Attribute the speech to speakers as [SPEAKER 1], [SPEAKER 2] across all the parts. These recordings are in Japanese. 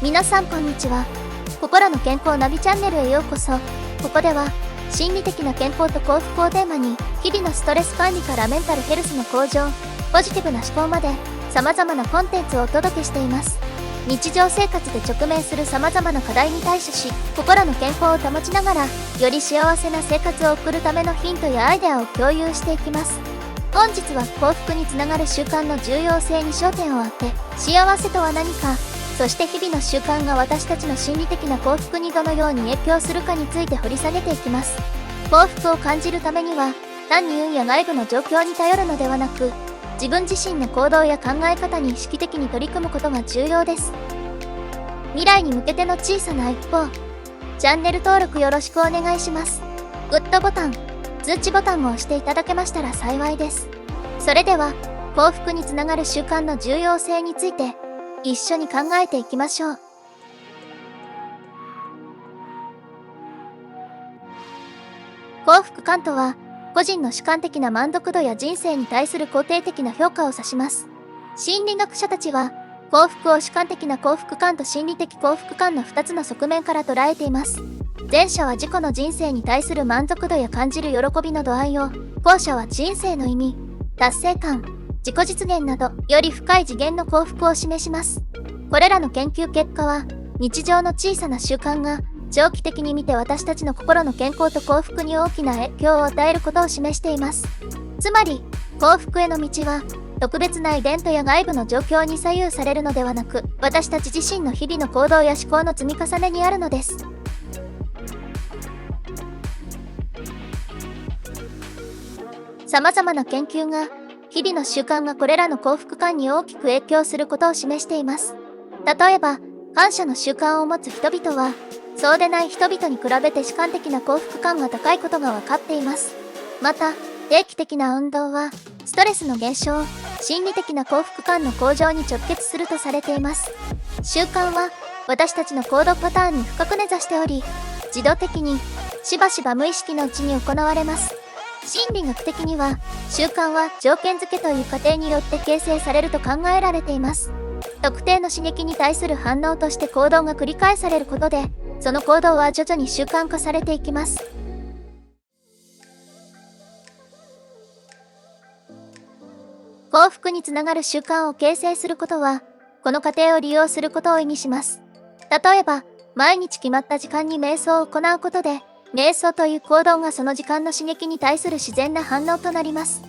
[SPEAKER 1] 皆さんこんにちは。心の健康ナビチャンネルへようこそ。ここでは心理的な健康と幸福をテーマに、日々のストレス管理からメンタルヘルスの向上、ポジティブな思考まで様々なコンテンツをお届けしています。日常生活で直面する様々な課題に対処し、心の健康を保ちながらより幸せな生活を送るためのヒントやアイデアを共有していきます。本日は幸福につながる習慣の重要性に焦点を当て、幸せとは何か、そして日々の習慣が私たちの心理的な幸福にどのように影響するかについて掘り下げていきます。幸福を感じるためには、単に運や外部の状況に頼るのではなく、自分自身の行動や考え方に意識的に取り組むことが重要です。未来に向けての小さな一歩。チャンネル登録よろしくお願いします。グッドボタン、通知ボタンも押していただけましたら幸いです。それでは、幸福につながる習慣の重要性について、一緒に考えていきましょう。幸福感とは、個人の主観的な満足度や人生に対する肯定的な評価を指します。心理学者たちは、幸福を主観的な幸福感と心理的幸福感の2つの側面から捉えています。前者は自己の人生に対する満足度や感じる喜びの度合いを、後者は人生の意味、達成感、自己実現など、より深い次元の幸福を示します。これらの研究結果は、日常の小さな習慣が、長期的に見て私たちの心の健康と幸福に大きな影響を与えることを示しています。つまり、幸福への道は、特別なイベントや外部の状況に左右されるのではなく、私たち自身の日々の行動や思考の積み重ねにあるのです。様々な研究が、日々の習慣がこれらの幸福感に大きく影響することを示しています。例えば、感謝の習慣を持つ人々は、そうでない人々に比べて主観的な幸福感が高いことが分かっています。また、定期的な運動は、ストレスの減少、心理的な幸福感の向上に直結するとされています。習慣は、私たちの行動パターンに深く根ざしており、自動的に、しばしば無意識のうちに行われます。心理学的には、習慣は条件付けという過程によって形成されると考えられています。特定の刺激に対する反応として行動が繰り返されることで、その行動は徐々に習慣化されていきます。幸福につながる習慣を形成することは、この過程を利用することを意味します。例えば、毎日決まった時間に瞑想を行うことで、瞑想という行動がその時間の刺激に対する自然な反応となります。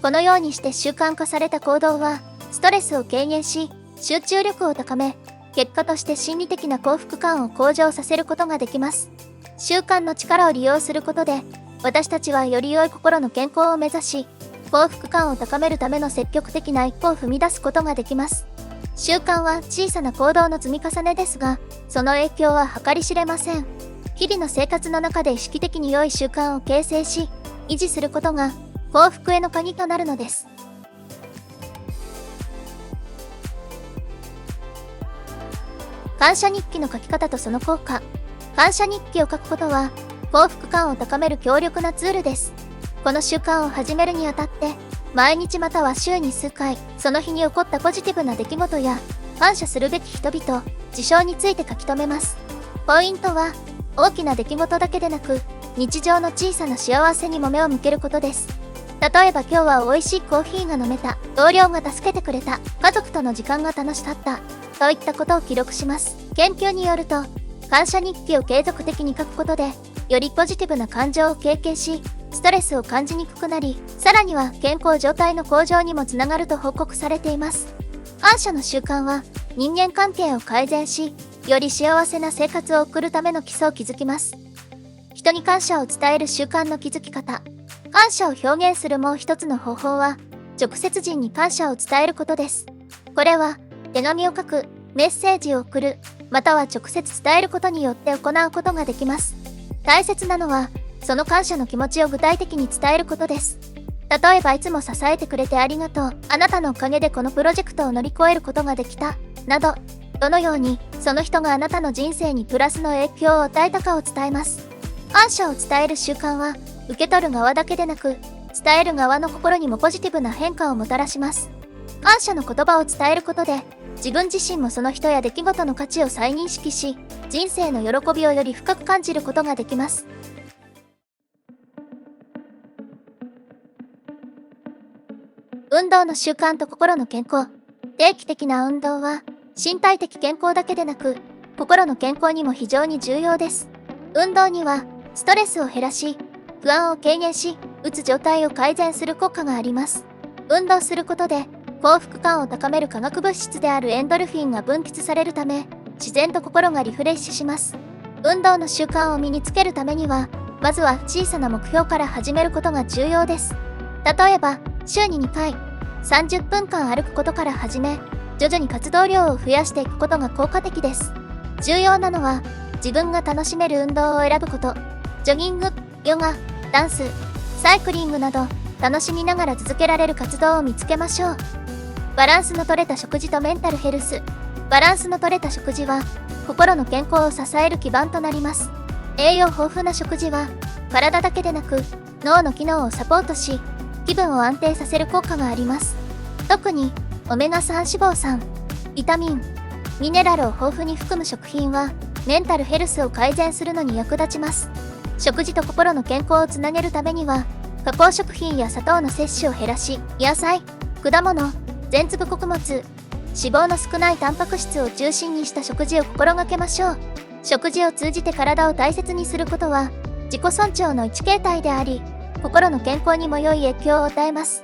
[SPEAKER 1] このようにして習慣化された行動は、ストレスを軽減し、集中力を高め、結果として心理的な幸福感を向上させることができます。習慣の力を利用することで、私たちはより良い心の健康を目指し、幸福感を高めるための積極的な一歩を踏み出すことができます。習慣は小さな行動の積み重ねですが、その影響は計り知れません。日々の生活の中で意識的に良い習慣を形成し、維持することが幸福への鍵となるのです。感謝日記の書き方とその効果。感謝日記を書くことは、幸福感を高める強力なツールです。この習慣を始めるにあたって、毎日または週に数回、その日に起こったポジティブな出来事や、感謝するべき人々、事象について書き留めます。ポイントは、大きな出来事だけでなく、日常の小さな幸せにも目を向けることです。例えば今日は美味しいコーヒーが飲めた、同僚が助けてくれた、家族との時間が楽しかった、といったことを記録します。研究によると、感謝日記を継続的に書くことで、よりポジティブな感情を経験し、ストレスを感じにくくなり、さらには健康状態の向上にもつながると報告されています。感謝の習慣は、人間関係を改善し、より幸せな生活を送るための基礎を築きます。人に感謝を伝える習慣の築き方。感謝を表現するもう一つの方法は、直接人に感謝を伝えることです。これは、手紙を書く、メッセージを送る、または直接伝えることによって行うことができます。大切なのは、その感謝の気持ちを具体的に伝えることです。例えばいつも支えてくれてありがとう、あなたのおかげでこのプロジェクトを乗り越えることができた、など、どのようにその人があなたの人生にプラスの影響を与えたかを伝えます。感謝を伝える習慣は、受け取る側だけでなく、伝える側の心にもポジティブな変化をもたらします。感謝の言葉を伝えることで、自分自身もその人や出来事の価値を再認識し、人生の喜びをより深く感じることができます。運動の習慣と心の健康。定期的な運動は、身体的健康だけでなく、心の健康にも非常に重要です。運動には、ストレスを減らし、不安を軽減し、うつ状態を改善する効果があります。運動することで、幸福感を高める化学物質であるエンドルフィンが分泌されるため、自然と心がリフレッシュします。運動の習慣を身につけるためには、まずは小さな目標から始めることが重要です。例えば、週に2回、30分間歩くことから始め、徐々に活動量を増やしていくことが効果的です。重要なのは、自分が楽しめる運動を選ぶこと。ジョギング、ヨガ、ダンス、サイクリングなど、楽しみながら続けられる活動を見つけましょう。バランスの取れた食事とメンタルヘルス。バランスの取れた食事は、心の健康を支える基盤となります。栄養豊富な食事は、体だけでなく、脳の機能をサポートし、気分を安定させる効果があります。特に、オメガ3脂肪酸、ビタミン、ミネラルを豊富に含む食品は、メンタルヘルスを改善するのに役立ちます。食事と心の健康をつなげるためには、加工食品や砂糖の摂取を減らし、野菜、果物、全粒穀物、脂肪の少ないタンパク質を中心にした食事を心がけましょう。食事を通じて体を大切にすることは、自己尊重の一形態であり、心の健康にも良い影響を与えます。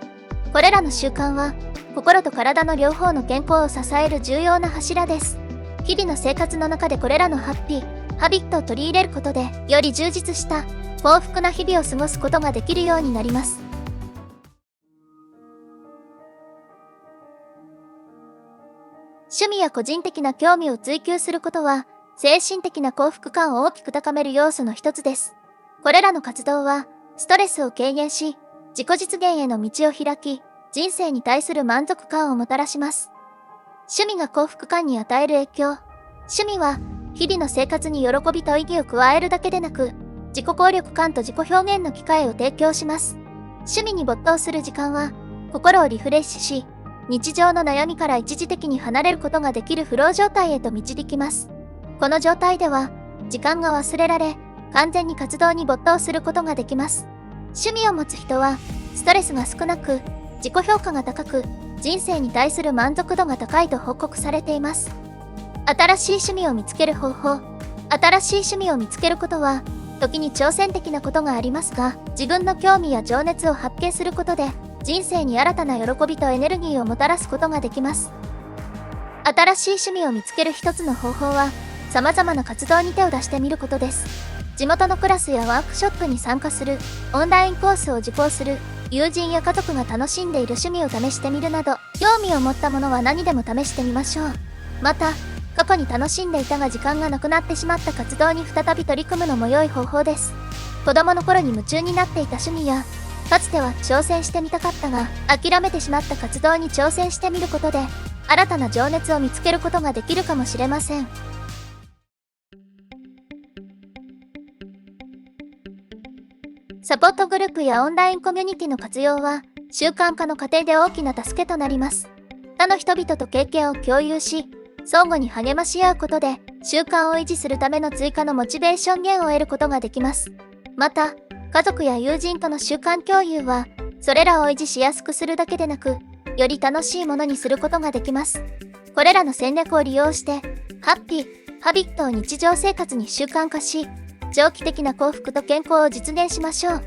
[SPEAKER 1] これらの習慣は、心と体の両方の健康を支える重要な柱です。日々の生活の中でこれらのハビットを取り入れることで、より充実した幸福な日々を過ごすことができるようになります。趣味や個人的な興味を追求することは、精神的な幸福感を大きく高める要素の一つです。これらの活動は、ストレスを軽減し、自己実現への道を開き、人生に対する満足感をもたらします。趣味が幸福感に与える影響。趣味は、日々の生活に喜びと意義を加えるだけでなく、自己効力感と自己表現の機会を提供します。趣味に没頭する時間は、心をリフレッシュし、日常の悩みから一時的に離れることができるフロー状態へと導きます。この状態では、時間が忘れられ、完全に活動に没頭することができます。趣味を持つ人は、ストレスが少なく、自己評価が高く、人生に対する満足度が高いと報告されています。新しい趣味を見つける方法。新しい趣味を見つけることは、時に挑戦的なことがありますが、自分の興味や情熱を発見することで、人生に新たな喜びとエネルギーをもたらすことができます。新しい趣味を見つける一つの方法は、様々な活動に手を出してみることです。地元のクラスやワークショップに参加する、オンラインコースを受講する、友人や家族が楽しんでいる趣味を試してみるなど、興味を持ったものは何でも試してみましょう。また、過去に楽しんでいたが時間がなくなってしまった活動に再び取り組むのも良い方法です。子供の頃に夢中になっていた趣味や、かつては挑戦してみたかったが、諦めてしまった活動に挑戦してみることで、新たな情熱を見つけることができるかもしれません。サポートグループやオンラインコミュニティの活用は、習慣化の過程で大きな助けとなります。他の人々と経験を共有し、相互に励まし合うことで、習慣を維持するための追加のモチベーション源を得ることができます。また、家族や友人との習慣共有は、それらを維持しやすくするだけでなく、より楽しいものにすることができます。これらの戦略を利用して、ハビットを日常生活に習慣化し、長期的な幸福と健康を実現しましょう。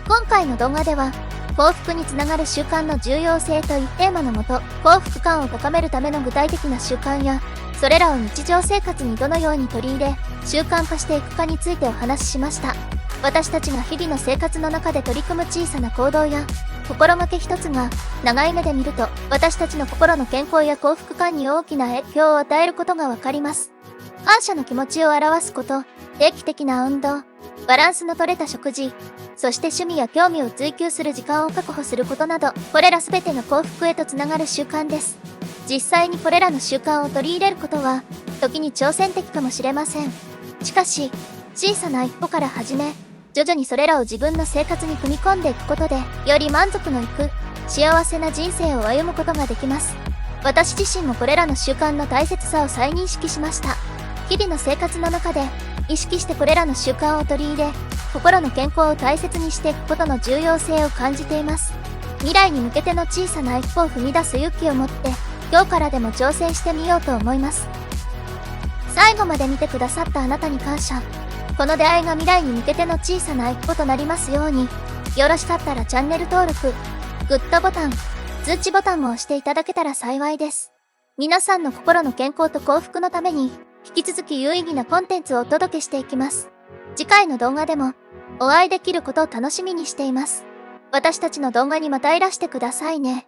[SPEAKER 1] 今回の動画では、幸福につながる習慣の重要性というテーマのもと、幸福感を高めるための具体的な習慣や、それらを日常生活にどのように取り入れ、習慣化していくかについてお話ししました。私たちが日々の生活の中で取り組む小さな行動や、心がけ一つが、長い目で見ると、私たちの心の健康や幸福感に大きな影響を与えることがわかります。感謝の気持ちを表すこと、定期的な運動、バランスの取れた食事、そして趣味や興味を追求する時間を確保することなど、これらすべてが幸福へとつながる習慣です。実際にこれらの習慣を取り入れることは、時に挑戦的かもしれません。しかし、小さな一歩から始め、徐々にそれらを自分の生活に組み込んでいくことで、より満足のいく、幸せな人生を歩むことができます。私自身もこれらの習慣の大切さを再認識しました。日々の生活の中で意識してこれらの習慣を取り入れ、心の健康を大切にしていくことの重要性を感じています。未来に向けての小さな一歩を踏み出す勇気を持って、今日からでも挑戦してみようと思います。最後まで見てくださったあなたに感謝。この出会いが未来に向けての小さな一歩となりますように、よろしかったらチャンネル登録、グッドボタン、通知ボタンも押していただけたら幸いです。皆さんの心の健康と幸福のために、引き続き有意義なコンテンツをお届けしていきます。次回の動画でも、お会いできることを楽しみにしています。私たちの動画にまたいらしてくださいね。